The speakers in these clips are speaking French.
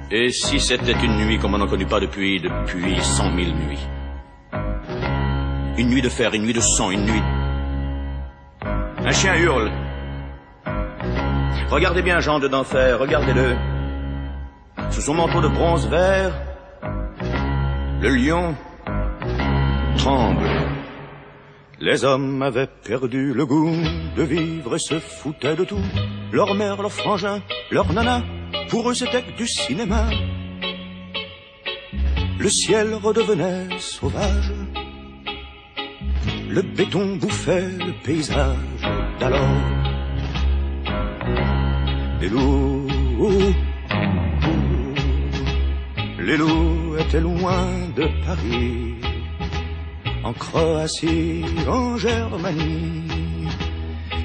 Et si c'était une nuit comme on n'en connut pas depuis 100 000 nuits? Une nuit de fer, une nuit de sang, une nuit... Un chien hurle. Regardez bien Jean de d'Enfer, regardez-le. Sous son manteau de bronze vert, le lion tremble. Les hommes avaient perdu le goût de vivre et se foutaient de tout. Leur mère, leur frangin, leur nana, pour eux c'était que du cinéma. Le ciel redevenait sauvage. Le béton bouffait le paysage d'alors. Les loups, les loups étaient loin de Paris, en Croatie, en Germanie.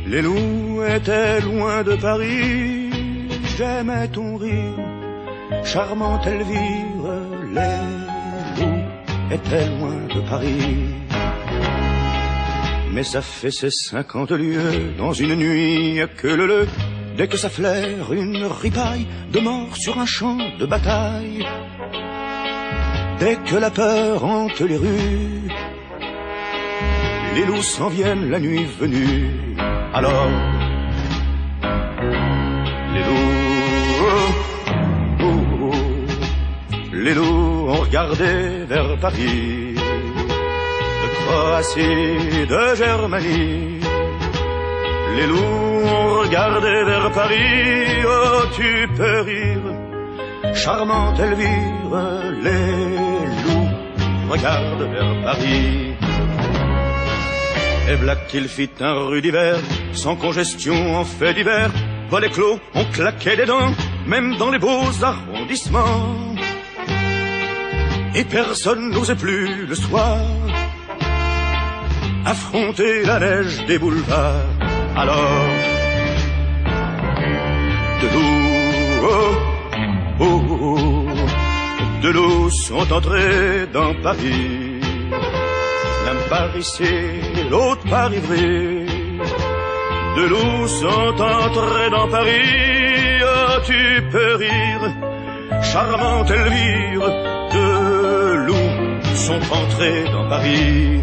Les loups étaient loin de Paris, j'aimais ton rire, charmante Elvire. Les loups étaient loin de Paris. Mais ça fait ses 50 lieues dans une nuit que le dès que ça flaire une ripaille de mort sur un champ de bataille. Dès que la peur hante les rues, les loups s'en viennent la nuit venue. Alors, les loups ont regardé vers Paris, de Croatie, de Germanie. Les loups ont regardé vers Paris, oh tu peux rire, charmante Elvire. Les loups regardent vers Paris. Et v'là qu'il fit un rude hiver, sans congestion en fait d'hiver. Volets clos, on claquait des dents, même dans les beaux arrondissements. Et personne n'osait plus le soir affronter la neige des boulevards. Alors, de loups sont entrés dans Paris. L'un par ici, l'autre par Ivry. De loups sont entrés dans Paris. Oh, tu peux rire, charmante Elvire. De loups sont entrés dans Paris.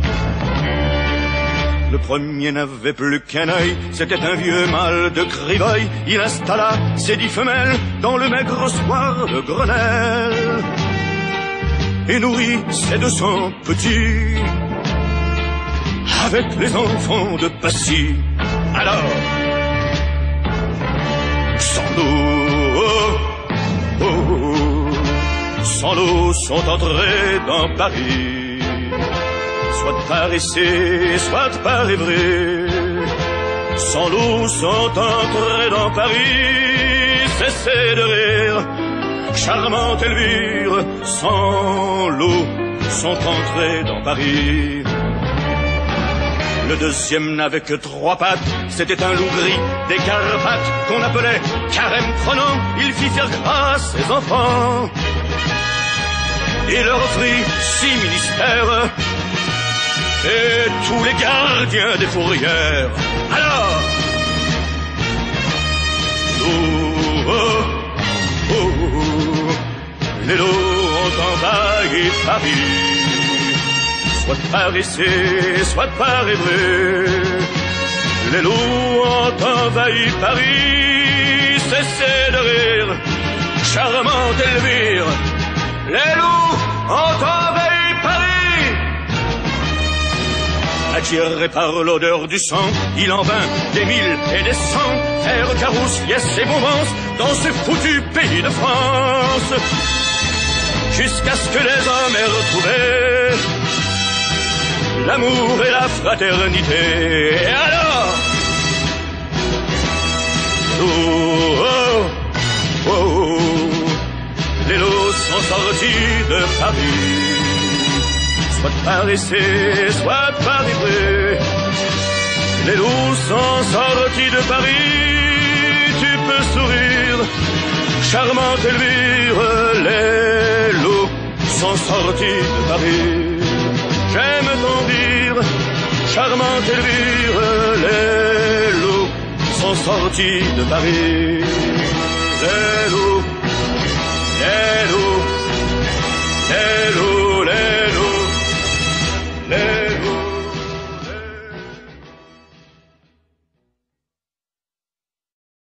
Le premier n'avait plus qu'un œil, c'était un vieux mâle de Criveuil. Il installa ses 10 femelles dans le maigre soir de Grenelle et nourrit ses 200 petits avec les enfants de Passy. Alors, sans loups sont entrés dans Paris. Soit par ici, soit par Ivry. Sans loups sont entrés dans Paris. Cessez de rire, charmante Elvire. Sans loups sont entrés dans Paris. Le deuxième n'avait que 3 pattes. C'était un loup gris des Carpates qu'on appelait Carême prenant. Il fit faire grâce ses enfants et leur offrit 6 ministères et tous les gardiens des fourrières. Alors, les loups ont envahi Paris. Soit par ici, soit par Ivry. Les loups ont envahi Paris. Cessez de rire, charmante Elvire. Les loups ont envahi Paris. Attiré par l'odeur du sang, il en vint des 1000 et des 100 faire carousse, liesse et bombance dans ce foutu pays de France, jusqu'à ce que les hommes aient retrouvé l'amour et la fraternité. Et alors, les loups sont sortis de Paris. Soit par ici, soit par Ivry. Les loups sont sortis de Paris. Tu peux sourire, charmante Elvire. Les loups sont sortis de Paris. J'aime ton rire, charmante Elvire. Les loups sont sortis de Paris. Les loups